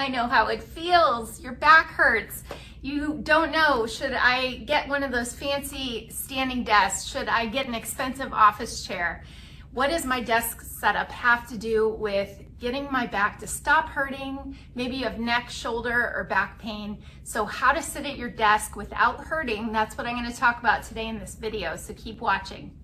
I know how it feels. Your back hurts. You don't know, should I get one of those fancy standing desks? Should I get an expensive office chair? What does my desk setup have to do with getting my back to stop hurting? Maybe you have neck, shoulder, or back pain. So how to sit at your desk without hurting, that's what I'm going to talk about today in this video, so keep watching.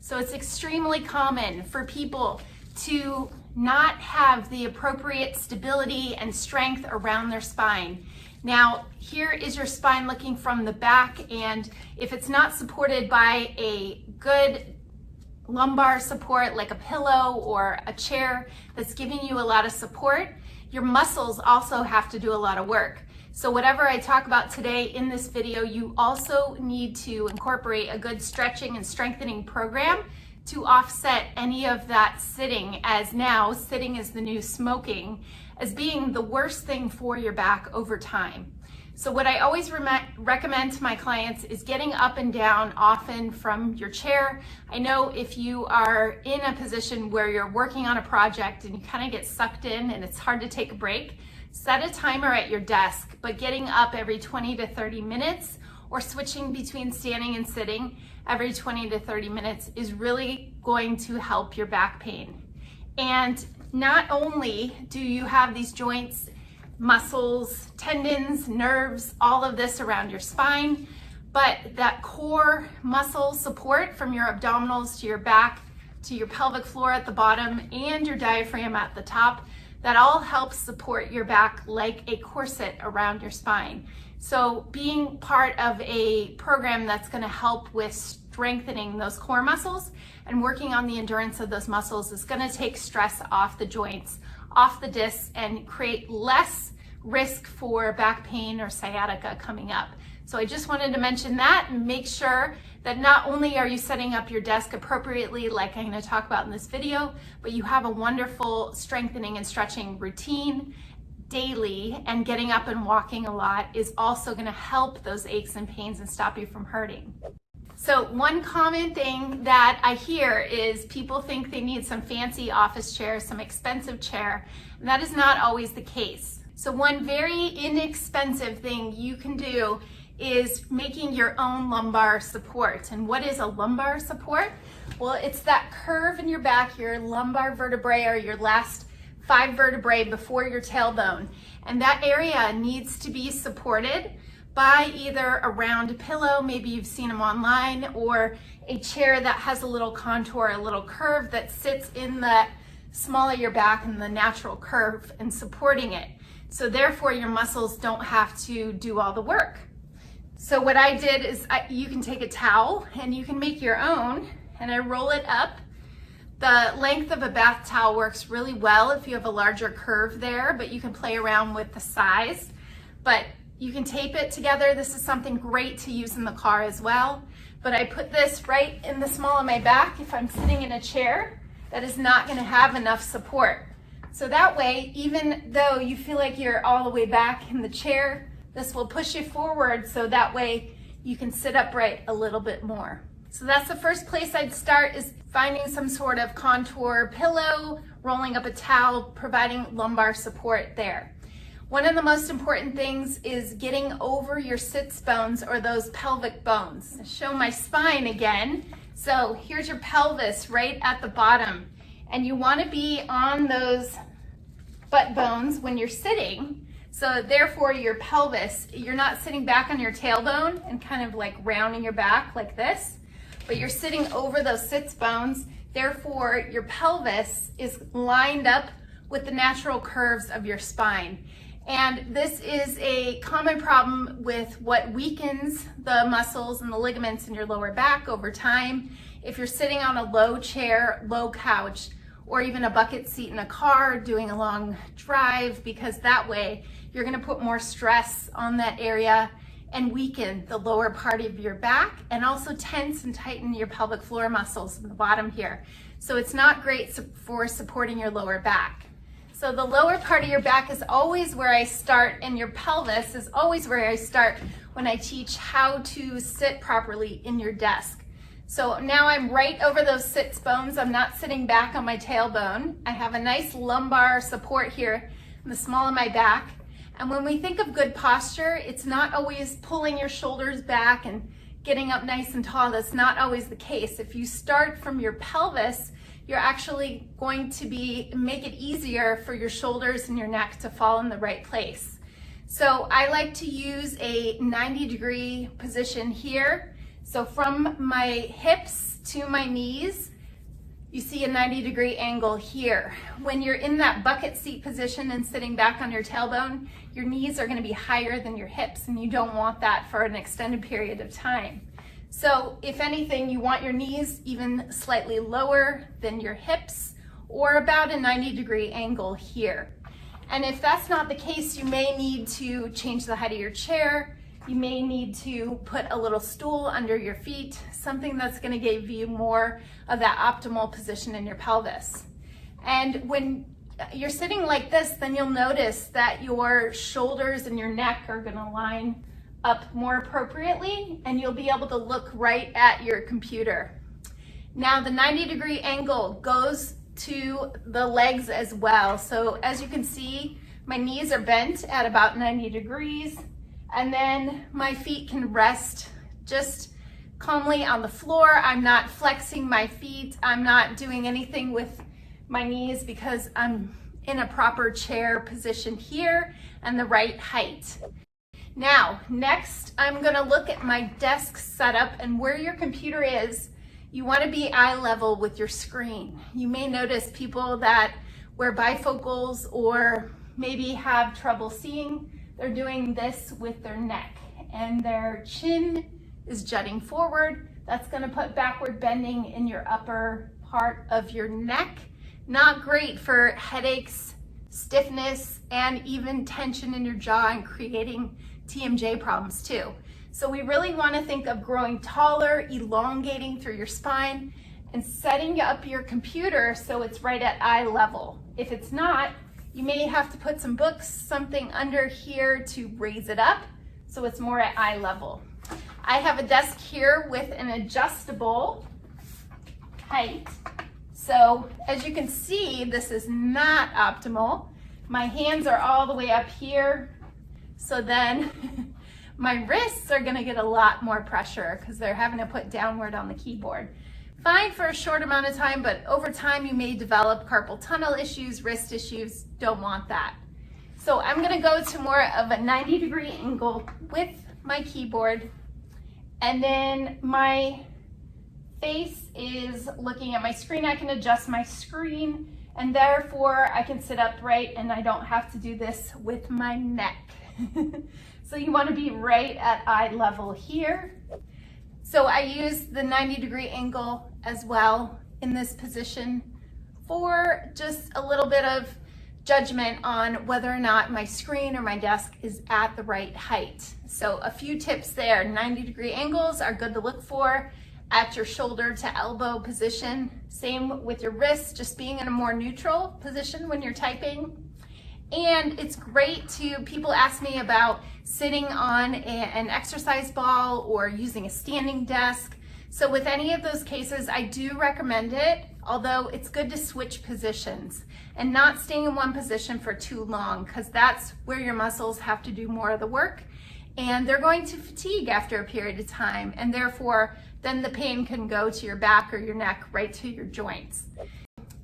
So it's extremely common for people to not have the appropriate stability and strength around their spine. Now, here is your spine looking from the back, and if it's not supported by a good lumbar support like a pillow or a chair that's giving you a lot of support, your muscles also have to do a lot of work. So whatever I talk about today in this video, you also need to incorporate a good stretching and strengthening program to offset any of that sitting, as now sitting is the new smoking, as being the worst thing for your back over time. So what I always recommend to my clients is getting up and down often from your chair. I know if you are in a position where you're working on a project and you kind of get sucked in and it's hard to take a break, set a timer at your desk, but getting up every 20 to 30 minutes or switching between standing and sitting every 20 to 30 minutes is really going to help your back pain. And not only do you have these joints, muscles, tendons, nerves, all of this around your spine, but that core muscle support from your abdominals to your back to your pelvic floor at the bottom and your diaphragm at the top, that all helps support your back like a corset around your spine. So being part of a program that's going to help with strengthening those core muscles and working on the endurance of those muscles is going to take stress off the joints, off the discs, and create less risk for back pain or sciatica coming up. So I just wanted to mention that and make sure that not only are you setting up your desk appropriately, like I'm going to talk about in this video, but you have a wonderful strengthening and stretching routine daily, and getting up and walking a lot is also going to help those aches and pains and stop you from hurting. So one common thing that I hear is people think they need some fancy office chair, some expensive chair, and that is not always the case. So one very inexpensive thing you can do is making your own lumbar support. And what is a lumbar support? Well, it's that curve in your back, your lumbar vertebrae, or your last 5 vertebrae before your tailbone. And that area needs to be supported by either a round pillow, maybe you've seen them online, or a chair that has a little contour, a little curve that sits in the small of your back and the natural curve and supporting it. So therefore your muscles don't have to do all the work. So what I did is you can take a towel and you can make your own, and I roll it up. The length of a bath towel works really well if you have a larger curve there, but you can play around with the size. But you can tape it together. This is something great to use in the car as well. But I put this right in the small of my back if I'm sitting in a chair that is not going to have enough support. So that way, even though you feel like you're all the way back in the chair, this will push you forward so that way you can sit upright a little bit more. So that's the first place I'd start, is finding some sort of contour pillow, rolling up a towel, providing lumbar support there. One of the most important things is getting over your sitz bones, or those pelvic bones. I'll show my spine again. So here's your pelvis right at the bottom, and you want to be on those butt bones when you're sitting. So therefore your pelvis, you're not sitting back on your tailbone and kind of like rounding your back like this, but you're sitting over those sitz bones. Therefore your pelvis is lined up with the natural curves of your spine. And this is a common problem with what weakens the muscles and the ligaments in your lower back over time. If you're sitting on a low chair, low couch, or even a bucket seat in a car doing a long drive, because that way you're going to put more stress on that area and weaken the lower part of your back, and also tense and tighten your pelvic floor muscles in the bottom here. So it's not great for supporting your lower back. So the lower part of your back is always where I start, and your pelvis is always where I start when I teach how to sit properly in your desk. So now I'm right over those sitz bones. I'm not sitting back on my tailbone. I have a nice lumbar support here in the small of my back. And when we think of good posture, it's not always pulling your shoulders back and getting up nice and tall. That's not always the case. If you start from your pelvis, you're actually going to make it easier for your shoulders and your neck to fall in the right place. So I like to use a 90-degree position here. So from my hips to my knees, you see a 90-degree angle here. When you're in that bucket seat position and sitting back on your tailbone, your knees are going to be higher than your hips, and you don't want that for an extended period of time. So if anything, you want your knees even slightly lower than your hips, or about a 90-degree angle here. And if that's not the case, you may need to change the height of your chair. You may need to put a little stool under your feet, something that's going to give you more of that optimal position in your pelvis. And when you're sitting like this, then you'll notice that your shoulders and your neck are going to line up more appropriately, and you'll be able to look right at your computer. Now the 90-degree angle goes to the legs as well. So as you can see, my knees are bent at about 90 degrees, and then my feet can rest just calmly on the floor. I'm not flexing my feet. I'm not doing anything with my knees because I'm in a proper chair position here and the right height. Now, next, I'm gonna look at my desk setup, and where your computer is, you wanna be eye level with your screen. You may notice people that wear bifocals or maybe have trouble seeing, they're doing this with their neck, and their chin is jutting forward. That's gonna put backward bending in your upper part of your neck. Not great for headaches, stiffness, and even tension in your jaw and creating TMJ problems too. So we really want to think of growing taller, elongating through your spine, and setting up your computer so it's right at eye level. If it's not, you may have to put some books, something under here to raise it up so it's more at eye level. I have a desk here with an adjustable height. So as you can see, this is not optimal. My hands are all the way up here. So then my wrists are gonna get a lot more pressure because they're having to put downward on the keyboard. Fine for a short amount of time, but over time you may develop carpal tunnel issues, wrist issues. Don't want that. So I'm gonna go to more of a 90-degree angle with my keyboard, and then my face is looking at my screen. I can adjust my screen, and therefore I can sit upright and I don't have to do this with my neck. So you want to be right at eye level here. So I use the 90-degree angle as well in this position for just a little bit of judgment on whether or not my screen or my desk is at the right height. So a few tips there. 90-degree angles are good to look for at your shoulder to elbow position. Same with your wrists, just being in a more neutral position when you're typing. And it's great to, people ask me about sitting on an exercise ball or using a standing desk. So with any of those cases, I do recommend it, although it's good to switch positions and not staying in one position for too long, because that's where your muscles have to do more of the work, and they're going to fatigue after a period of time, and therefore then the pain can go to your back or your neck, right to your joints.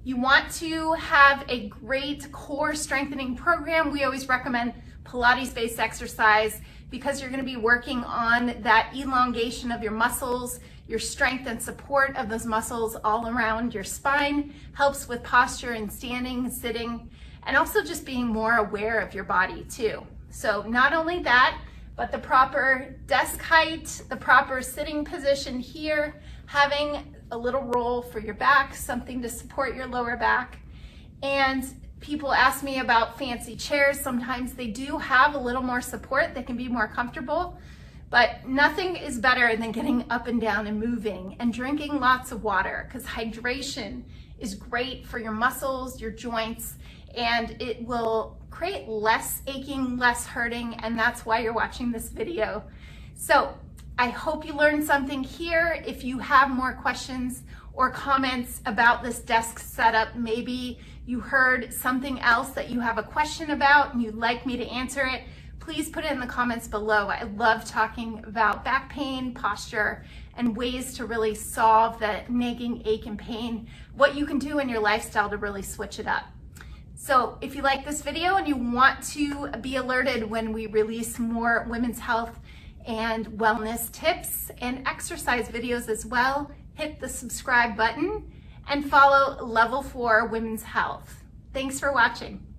You want to have a great core strengthening program. We always recommend Pilates-based exercise because you're going to be working on that elongation of your muscles, your strength and support of those muscles all around your spine, helps with posture and standing, sitting, and also just being more aware of your body too. So not only that, but the proper desk height, the proper sitting position here, having a little roll for your back, something to support your lower back. And people ask me about fancy chairs. Sometimes they do have a little more support. They can be more comfortable, but nothing is better than getting up and down and moving and drinking lots of water, because hydration is great for your muscles, your joints, and it will create less aching, less hurting, and that's why you're watching this video. So I hope you learned something here. If you have more questions or comments about this desk setup. Maybe you heard something else that you have a question about and you'd like me to answer it. Please put it in the comments below. I love talking about back pain, posture, and ways to really solve that nagging ache and pain, what you can do in your lifestyle to really switch it up. So if you like this video and you want to be alerted when we release more women's health and wellness tips and exercise videos as well, hit the subscribe button and follow Level 4 Women's Health. Thanks for watching.